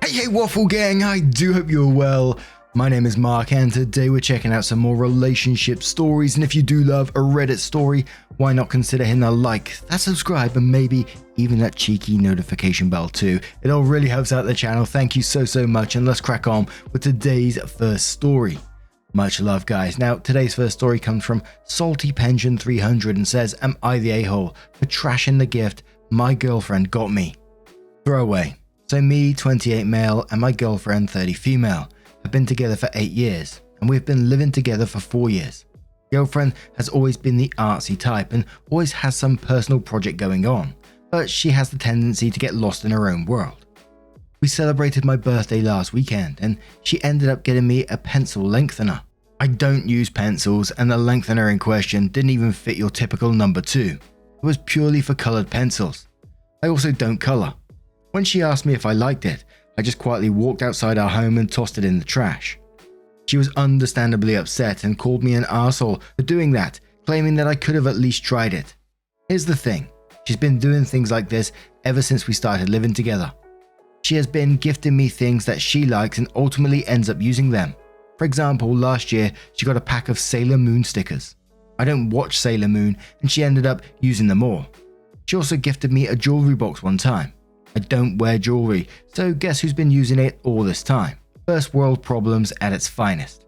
Hey Waffle Gang, I do hope you're well. My name is Mark and today we're checking out some more relationship stories, and if you do love a Reddit story, why not consider hitting a like, that subscribe, and maybe even that cheeky notification bell too. It all really helps out the channel. Thank you so much, and let's crack on with today's first story. Much love guys. Now today's first story comes from Salty Pension 300 and says, am I the a-hole for trashing the gift my girlfriend got me? Throwaway. So me, 28 male, and my girlfriend, 30 female, have been together for 8 years, and we've been living together for 4 years. Girlfriend has always been the artsy type and always has some personal project going on, but she has the tendency to get lost in her own world. We celebrated my birthday last weekend, and she ended up getting me a pencil lengthener. I don't use pencils, and the lengthener in question didn't even fit your typical number 2. It was purely for colored pencils. I also don't color. When she asked me if I liked it, I just quietly walked outside our home and tossed it in the trash. She was understandably upset and called me an arsehole for doing that, claiming that I could have at least tried it. Here's the thing, she's been doing things like this ever since we started living together. She has been gifting me things that she likes and ultimately ends up using them. For example, last year she got a pack of Sailor Moon stickers. I don't watch Sailor Moon and she ended up using them all. She also gifted me a jewelry box one time. I don't wear jewelry, so guess who's been using it all this time? First world problems at its finest.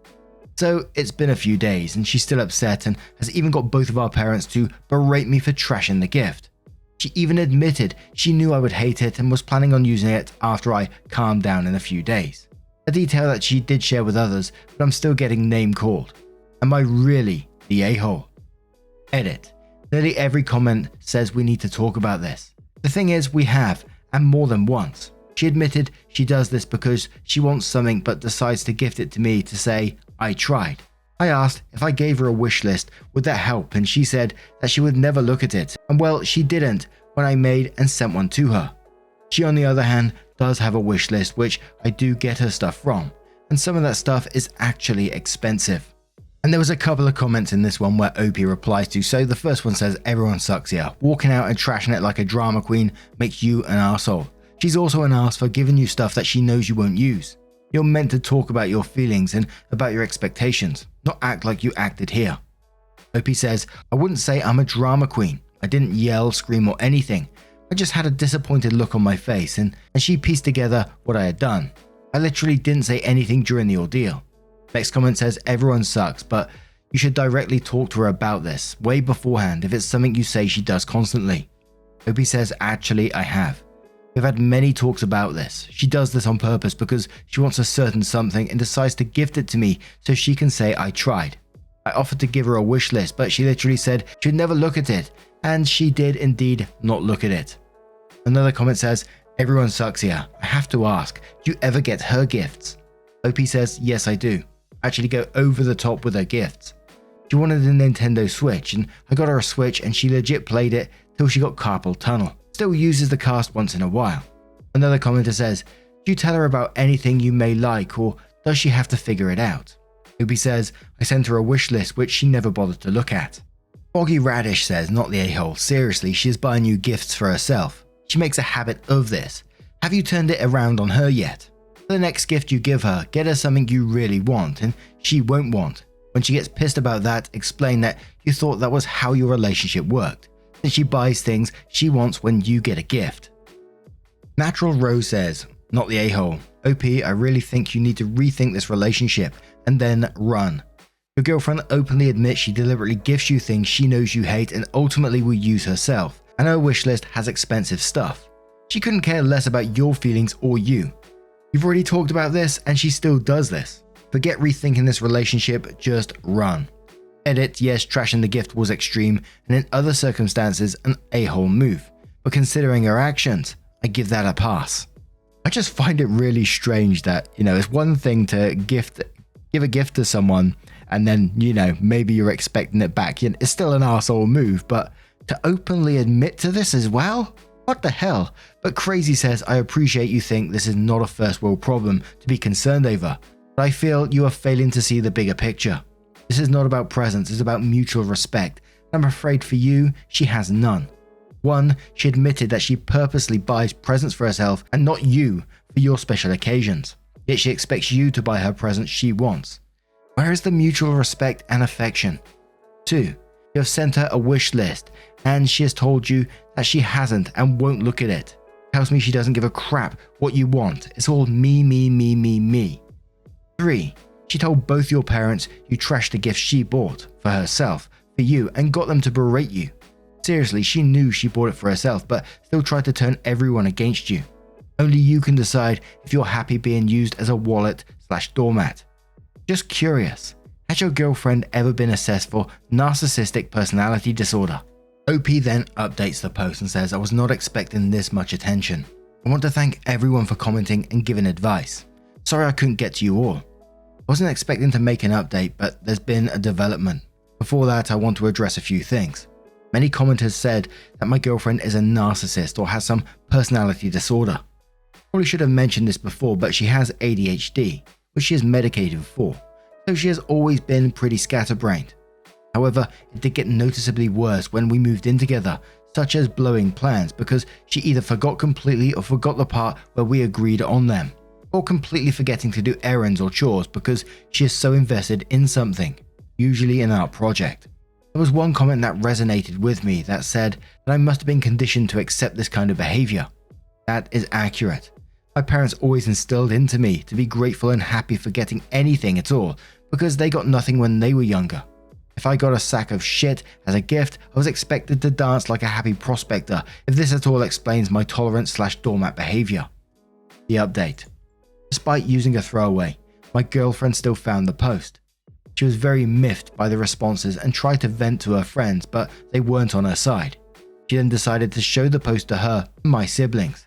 So it's been a few days and she's still upset and has even got both of our parents to berate me for trashing the gift. She even admitted she knew I would hate it and was planning on using it after I calmed down in a few days. A detail that she did share with others, but I'm still getting name called. Am I really the a-hole? Edit. Nearly every comment says we need to talk about this. The thing is, we have, and more than once. She admitted she does this because she wants something but decides to gift it to me to say, I tried. I asked if I gave her a wish list, would that help, and she said that she would never look at it, and well, she didn't when I made and sent one to her. She on the other hand does have a wish list which I do get her stuff from, and some of that stuff is actually expensive. And there was a couple of comments in this one where OP replies to, so the first one says, everyone sucks here. Walking out and trashing it like a drama queen makes you an arsehole. She's also an arse for giving you stuff that she knows you won't use. You're meant to talk about your feelings and about your expectations, not act like you acted here. OP says, I wouldn't say I'm a drama queen. I didn't yell, scream or anything. I just had a disappointed look on my face and she pieced together what I had done. I literally didn't say anything during the ordeal. Next comment says, everyone sucks, but you should directly talk to her about this way beforehand if it's something you say she does constantly. OP says, actually I have. We've had many talks about this. She does this on purpose because she wants a certain something and decides to gift it to me so she can say I tried. I offered to give her a wish list, but she literally said she'd never look at it, and she did indeed not look at it. Another comment says, everyone sucks here. I have to ask, do you ever get her gifts? OP says, yes I do. Actually go over the top with her gifts. She wanted a Nintendo Switch and I got her a Switch and she legit played it till she got carpal tunnel. Still uses the cast once in a while. Another commenter says, do you tell her about anything you may like or does she have to figure it out? OP says, I sent her a wish list which she never bothered to look at. Boggy Radish says, not the a-hole, seriously, she is buying you gifts for herself. She makes a habit of this. Have you turned it around on her yet? For the next gift you give her, get her something you really want and she won't want. When she gets pissed about that, explain that you thought that was how your relationship worked. Then she buys things she wants when you get a gift. Natural Rose says, not the a-hole. OP, I really think you need to rethink this relationship and then run. Your girlfriend openly admits she deliberately gifts you things she knows you hate and ultimately will use herself, and her wish list has expensive stuff. She couldn't care less about your feelings or you. You've already talked about this and she still does this. Forget rethinking this relationship, just run. Edit, yes, trashing the gift was extreme and in other circumstances an a-hole move, but considering her actions, I give that a pass. I just find it really strange that, it's one thing to give a gift to someone and then, maybe you're expecting it back. It's still an arsehole move, but to openly admit to this as well? What the hell? But Crazy says, I appreciate you think this is not a first world problem to be concerned over, but I feel you are failing to see the bigger picture. This is not about presents, it's about mutual respect. I'm afraid for you, she has none. One, she admitted that she purposely buys presents for herself and not you for your special occasions, yet she expects you to buy her presents she wants. Where is the mutual respect and affection? 2, you have sent her a wish list and she has told you that she hasn't and won't look at it. Tells me she doesn't give a crap what you want. It's all me, me, me, me, me. 3, she told both your parents you trashed the gift she bought for herself, for you, and got them to berate you. Seriously, she knew she bought it for herself, but still tried to turn everyone against you. Only you can decide if you're happy being used as a wallet/doormat. Just curious, has your girlfriend ever been assessed for narcissistic personality disorder? OP then updates the post and says, I was not expecting this much attention. I want to thank everyone for commenting and giving advice. Sorry I couldn't get to you all. I wasn't expecting to make an update, but there's been a development. Before that, I want to address a few things. Many commenters said that my girlfriend is a narcissist or has some personality disorder. Probably should have mentioned this before, but she has ADHD, which she is medicated for, so she has always been pretty scatterbrained. However, it did get noticeably worse when we moved in together, such as blowing plans because she either forgot completely or forgot the part where we agreed on them, or completely forgetting to do errands or chores because she is so invested in something, usually an art project. There was one comment that resonated with me that said that I must have been conditioned to accept this kind of behavior. That is accurate. My parents always instilled into me to be grateful and happy for getting anything at all because they got nothing when they were younger. If I got a sack of shit as a gift, I was expected to dance like a happy prospector, if this at all explains my tolerance/doormat behavior. The update. Despite using a throwaway, my girlfriend still found the post. She was very miffed by the responses and tried to vent to her friends, but they weren't on her side. She then decided to show the post to her and my siblings.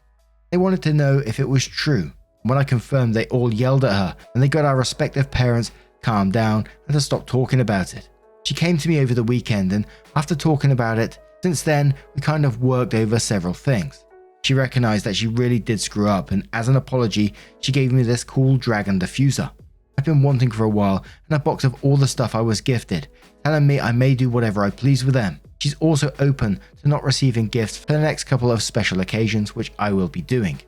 They wanted to know if it was true. When I confirmed, they all yelled at her and they got our respective parents calm down and to stop talking about it. She came to me over the weekend and after talking about it, since then we kind of worked over several things. She recognized that she really did screw up and as an apology, she gave me this cool dragon diffuser. I've been wanting for a while and a box of all the stuff I was gifted, telling me I may do whatever I please with them. She's also open to not receiving gifts for the next couple of special occasions, which I will be doing.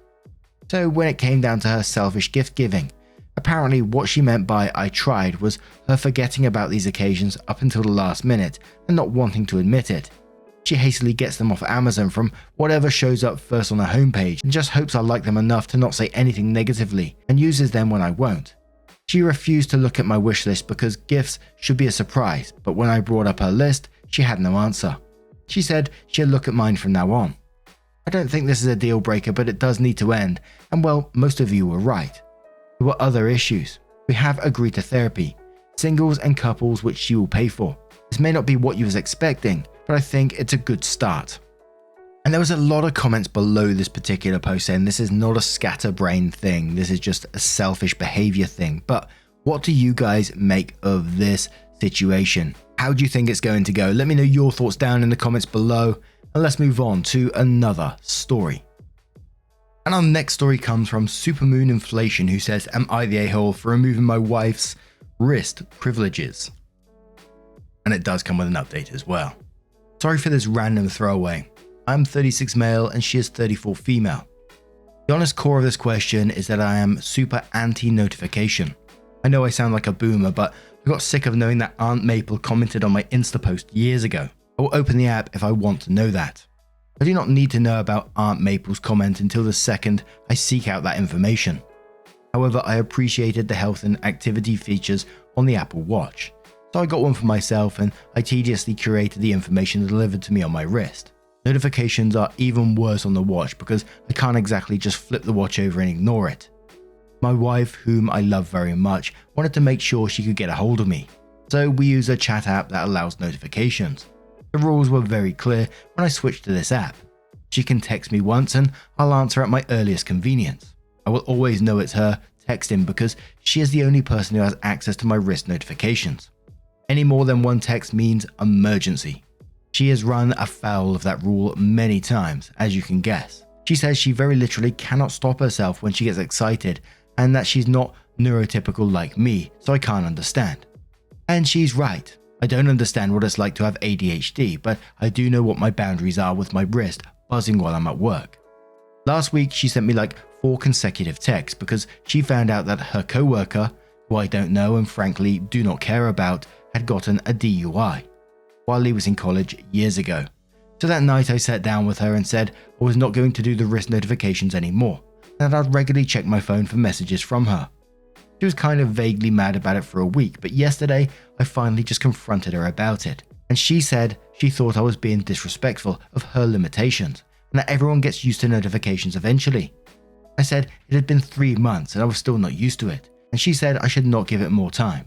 So when it came down to her selfish gift giving, apparently what she meant by I tried was her forgetting about these occasions up until the last minute and not wanting to admit it. She hastily gets them off Amazon from whatever shows up first on her homepage and just hopes I like them enough to not say anything negatively and uses them when I won't. She refused to look at my wish list because gifts should be a surprise, but when I brought up her list, she had no answer. She said she'd look at mine from now on. I don't think this is a deal breaker, but it does need to end, and well, most of you were right. There were other issues. We have agreed to therapy, singles and couples which she will pay for. This may not be what you was expecting, but I think it's a good start. And there was a lot of comments below this particular post saying this is not a scatterbrain thing, this is just a selfish behavior thing. But what do you guys make of this situation? How do you think it's going to go? Let me know your thoughts down in the comments below, and let's move on to another story. And our next story comes from Supermoon Inflation, who says, am I the a-hole for removing my wife's wrist privileges? And it does come with an update as well. Sorry for this random throwaway. I'm 36 male and she is 34 female. The honest core of this question is that I am super anti-notification. I know I sound like a boomer, but I got sick of knowing that Aunt Maple commented on my Insta post years ago. I will open the app if I want to know that. I do not need to know about Aunt Maple's comment until the second I seek out that information. However, I appreciated the health and activity features on the Apple Watch, so I got one for myself and I tediously curated the information delivered to me on my wrist. Notifications are even worse on the watch because I can't exactly just flip the watch over and ignore it. My wife, whom I love very much, wanted to make sure she could get a hold of me, so we use a chat app that allows notifications. The rules were very clear when I switched to this app. She can text me once and I'll answer at my earliest convenience. I will always know it's her texting because she is the only person who has access to my wrist notifications. Any more than one text means emergency. She has run afoul of that rule many times, as you can guess. She says she very literally cannot stop herself when she gets excited and that she's not neurotypical like me, so I can't understand. And she's right. I don't understand what it's like to have ADHD, but I do know what my boundaries are with my wrist buzzing while I'm at work. Last week, she sent me like 4 consecutive texts because she found out that her coworker, who I don't know and frankly do not care about, had gotten a DUI while he was in college years ago. So that night I sat down with her and said I was not going to do the wrist notifications anymore, and that I'd regularly check my phone for messages from her. She was kind of vaguely mad about it for a week, but yesterday I finally just confronted her about it, and she said she thought I was being disrespectful of her limitations, and that everyone gets used to notifications eventually. I said it had been 3 months and I was still not used to it, and she said I should not give it more time.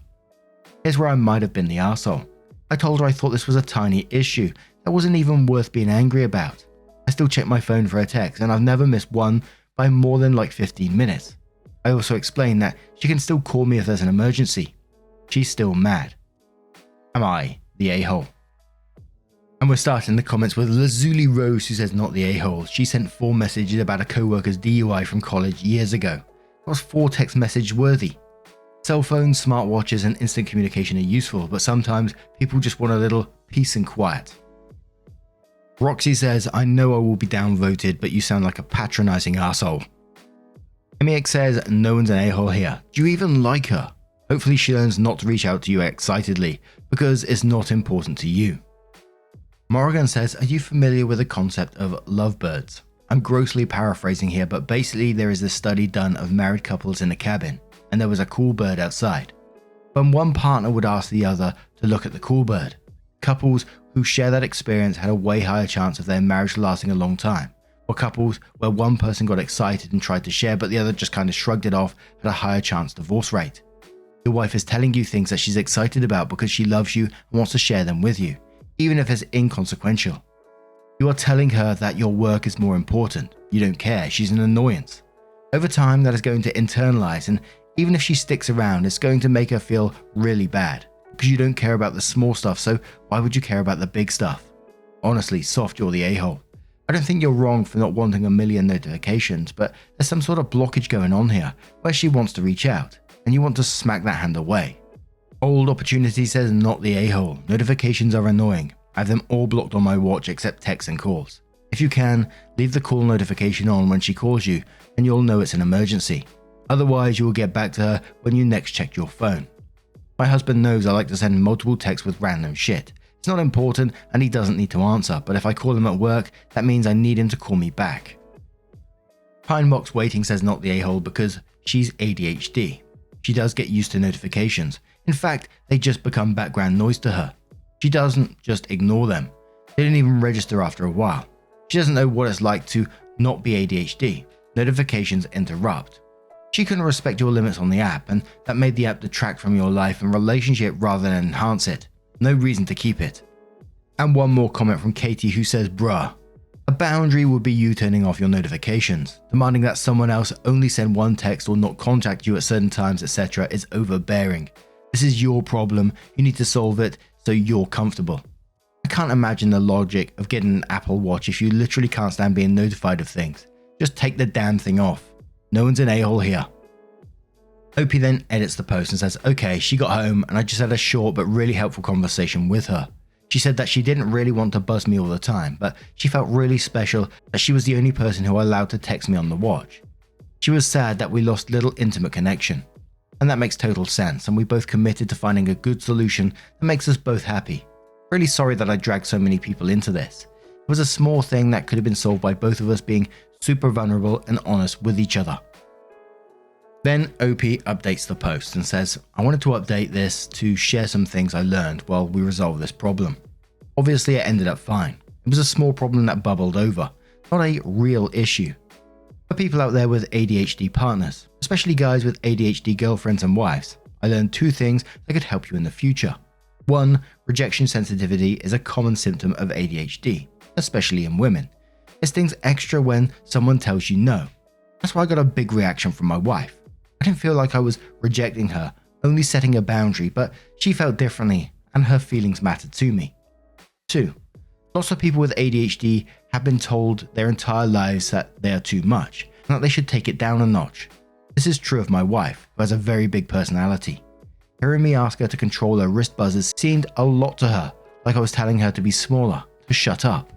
Here's where I might have been the arsehole. I told her I thought this was a tiny issue that wasn't even worth being angry about. I still check my phone for a text and I've never missed one by more than like 15 minutes. I also explained that she can still call me if there's an emergency. She's still mad. Am I the a-hole? And we're starting the comments with Lazuli Rose, who says not the a-hole. She sent 4 messages about a co-worker's DUI from college years ago. That was 4 text message worthy. Cell phones, smartwatches and instant communication are useful, but sometimes people just want a little peace and quiet. Roxy says, I know I will be downvoted, but you sound like a patronizing asshole. Emiek says, no one's an a-hole here. Do you even like her? Hopefully she learns not to reach out to you excitedly, because it's not important to you. Morrigan says, are you familiar with the concept of lovebirds? I'm grossly paraphrasing here, but basically there is this study done of married couples in a cabin, and there was a cool bird outside. When one partner would ask the other to look at the cool bird, couples who share that experience had a way higher chance of their marriage lasting a long time, or couples where one person got excited and tried to share but the other just kind of shrugged it off had a higher chance divorce rate. Your wife is telling you things that she's excited about because she loves you and wants to share them with you, even if it's inconsequential. You are telling her that your work is more important. You don't care. She's an annoyance. Over time, that is going to internalize, and even if she sticks around, it's going to make her feel really bad because you don't care about the small stuff, so why would you care about the big stuff? Honestly, soft, you're the a-hole. I don't think you're wrong for not wanting a million notifications, but there's some sort of blockage going on here where she wants to reach out, and you want to smack that hand away. Old Opportunity says not the a-hole. Notifications are annoying. I have them all blocked on my watch except texts and calls. If you can, leave the call notification on when she calls you and you'll know it's an emergency. Otherwise, you will get back to her when you next check your phone. My husband knows I like to send multiple texts with random shit. It's not important and he doesn't need to answer, but if I call him at work, that means I need him to call me back. Pinebox Waiting says not the a-hole because she's ADHD. She does get used to notifications. In fact, they just become background noise to her. She doesn't just ignore them. They don't even register after a while. She doesn't know what it's like to not be ADHD. Notifications interrupt. She couldn't respect your limits on the app, and that made the app detract from your life and relationship rather than enhance it. No reason to keep it. And one more comment from Katie, who says, bruh. A boundary would be you turning off your notifications. Demanding that someone else only send one text or not contact you at certain times, etc. is overbearing. This is your problem. You need to solve it so you're comfortable. I can't imagine the logic of getting an Apple Watch if you literally can't stand being notified of things. Just take the damn thing off. No one's an a-hole here. Opie then edits the post and says, okay, she got home and I just had a short but really helpful conversation with her. She said that she didn't really want to buzz me all the time, but she felt really special that she was the only person who allowed to text me on the watch. She was sad that we lost little intimate connection. And that makes total sense, and we both committed to finding a good solution that makes us both happy. Really sorry that I dragged so many people into this. It was a small thing that could have been solved by both of us being super vulnerable and honest with each other. Then OP updates the post and says, I wanted to update this to share some things I learned while we resolved this problem. Obviously it ended up fine. It was a small problem that bubbled over, not a real issue. For people out there with ADHD partners, especially guys with ADHD girlfriends and wives, I learned 2 things that could help you in the future. 1. Rejection sensitivity is a common symptom of ADHD, especially in women. It stings extra when someone tells you no. That's why I got a big reaction from my wife. I didn't feel like I was rejecting her, only setting a boundary, but she felt differently and her feelings mattered to me. 2. Lots of people with ADHD have been told their entire lives that they are too much and that they should take it down a notch. This is true of my wife, who has a very big personality. Hearing me ask her to control her wrist buzzers seemed a lot to her, like I was telling her to be smaller, to shut up.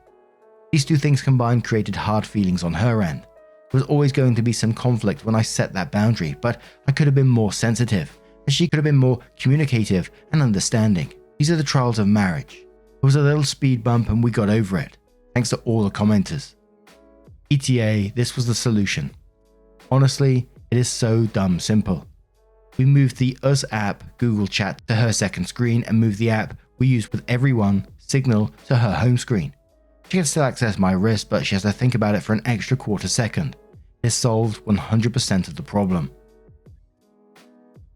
These two things combined created hard feelings on her end. There was always going to be some conflict when I set that boundary, but I could have been more sensitive, and she could have been more communicative and understanding. These are the trials of marriage. There was a little speed bump and we got over it, thanks to all the commenters. ETA, this was the solution. Honestly, it is so dumb simple. We moved the Us app, Google Chat, to her second screen and moved the app we use with everyone, Signal, to her home screen. She can still access my wrist, but she has to think about it for an extra quarter second. It solved 100% of the problem.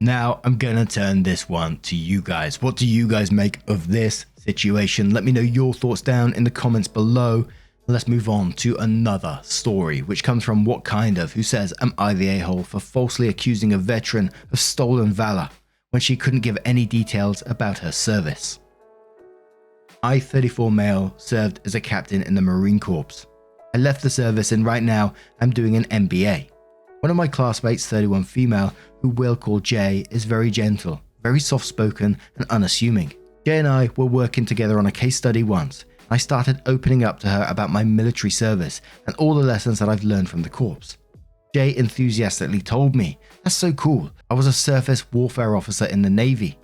Now I'm gonna turn this one to you guys. What do you guys make of this situation? Let me know your thoughts down in the comments below. Let's move on to another story, which comes from What Kind Of, who says, am I the a-hole for falsely accusing a veteran of stolen valor when she couldn't give any details about her service? I, 34 male, served as a captain in the Marine Corps. I left the service and right now I'm doing an MBA. One of my classmates, 31 female, who we'll call Jay, is very gentle, very soft-spoken and unassuming. Jay and I were working together on a case study once. I started opening up to her about my military service and all the lessons that I've learned from the corps. Jay enthusiastically told me, that's so cool, I was a surface warfare officer in the Navy.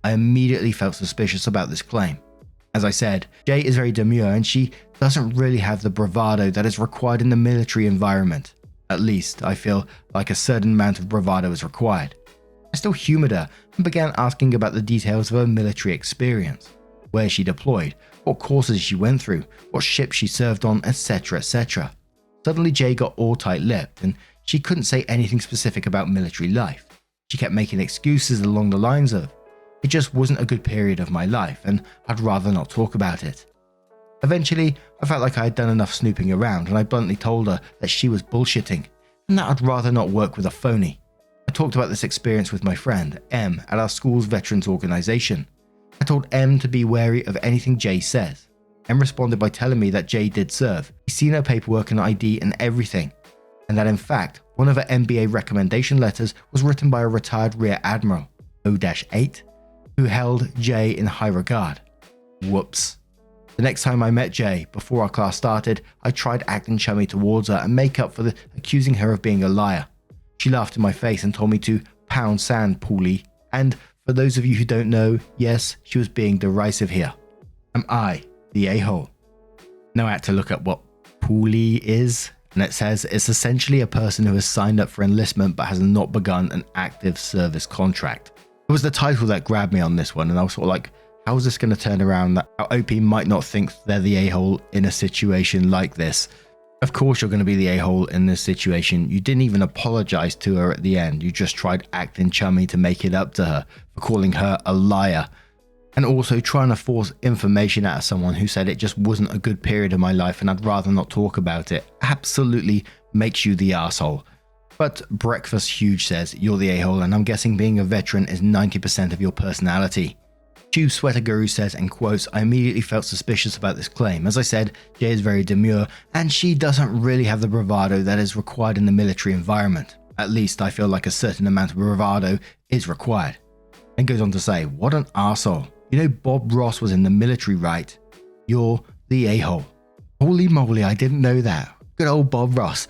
I immediately felt suspicious about this claim. As I said, Jay is very demure and she doesn't really have the bravado that is required in the military environment. At least, I feel like a certain amount of bravado is required. I still humoured her and began asking about the details of her military experience. Where she deployed, what courses she went through, what ships she served on, etc, etc. Suddenly Jay got all tight-lipped and she couldn't say anything specific about military life. She kept making excuses along the lines of, it just wasn't a good period of my life and I'd rather not talk about it. Eventually, I felt like I had done enough snooping around and I bluntly told her that she was bullshitting and that I'd rather not work with a phony. I talked about this experience with my friend, M, at our school's veterans organization. I told M to be wary of anything Jay says. M responded by telling me that Jay did serve. He's seen her paperwork and ID and everything, and that in fact, one of her MBA recommendation letters was written by a retired Rear Admiral, O-8, who held Jay in high regard. Whoops. The next time I met Jay, before our class started, I tried acting chummy towards her and make up for accusing her of being a liar. She laughed in my face and told me to pound sand, Paulie, and for those of you who don't know, yes, she was being derisive here. Am I the a-hole? Now I had to look up what Paulie is, and it says it's essentially a person who has signed up for enlistment but has not begun an active service contract. It was the title that grabbed me on this one, and I was sort of like, how is this going to turn around that our OP might not think they're the a-hole in a situation like this? Of course you're going to be the a-hole in this situation. You didn't even apologize to her at the end. You just tried acting chummy to make it up to her for calling her a liar. And also trying to force information out of someone who said it just wasn't a good period of my life and I'd rather not talk about it absolutely makes you the asshole. But Breakfast Huge says you're the a-hole, and I'm guessing being a veteran is 90% of your personality. Tube Sweater Guru says, in quotes, I immediately felt suspicious about this claim. As I said, Jay is very demure and she doesn't really have the bravado that is required in the military environment. At least I feel like a certain amount of bravado is required. And goes on to say, what an arsehole. You know Bob Ross was in the military, right? You're the a-hole. Holy moly, I didn't know that. Good old Bob Ross.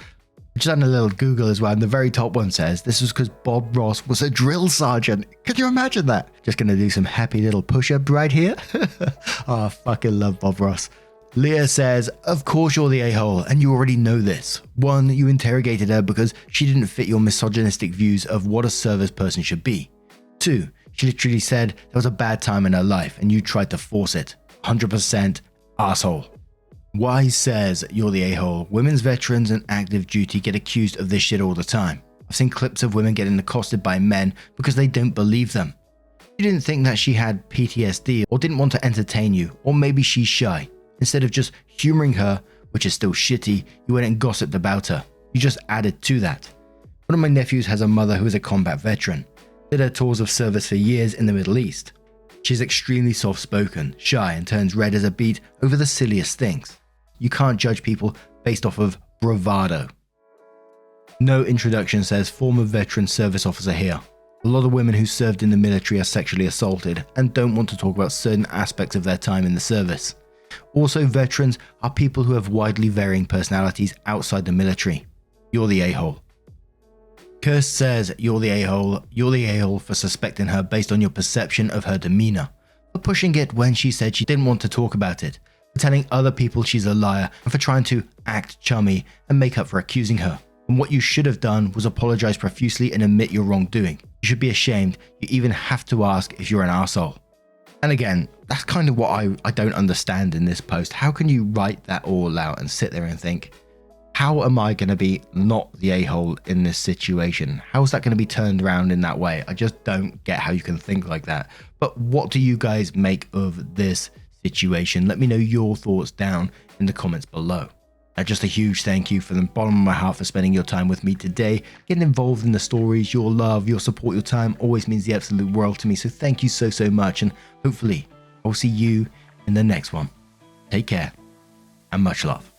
I just had a little Google as well, and the very top one says this was because Bob Ross was a drill sergeant. Can you imagine that? Just gonna do some happy little push-up right here. Oh, I fucking love Bob Ross. Leah says, of course you're the a-hole, and you already know this. 1, you interrogated her because she didn't fit your misogynistic views of what a service person should be. 2, she literally said there was a bad time in her life, and you tried to force it. 100% asshole. Wise says, you're the a-hole. Women's veterans and active duty get accused of this shit all the time. I've seen clips of women getting accosted by men because they don't believe them. You didn't think that she had PTSD or didn't want to entertain you, or maybe she's shy. Instead of just humouring her, which is still shitty, you went and gossiped about her. You just added to that. One of my nephews has a mother who is a combat veteran. Did her tours of service for years in the Middle East. She's extremely soft-spoken, shy, and turns red as a beet over the silliest things. You can't judge people based off of bravado. No introduction says former veteran service officer here. A lot of women who served in the military are sexually assaulted and don't want to talk about certain aspects of their time in the service. Also, veterans are people who have widely varying personalities outside the military. You're the a-hole. Kirst says you're the a-hole. You're the a-hole for suspecting her based on your perception of her demeanor, for pushing it when she said she didn't want to talk about it, for telling other people she's a liar, and for trying to act chummy and make up for accusing her. And what you should have done was apologize profusely and admit your wrongdoing. You should be ashamed. You even have to ask if you're an arsehole. And again, that's kind of what I don't understand in this post. How can you write that all out and sit there and think, how am I going to be not the a-hole in this situation? How is that going to be turned around in that way? I just don't get how you can think like that. But what do you guys make of this situation? Let me know your thoughts down in the comments below. Now, just a huge thank you from the bottom of my heart for spending your time with me today. Getting involved in the stories, your love, your support, your time always means the absolute world to me. So thank you so, so much. And hopefully I'll see you in the next one. Take care and much love.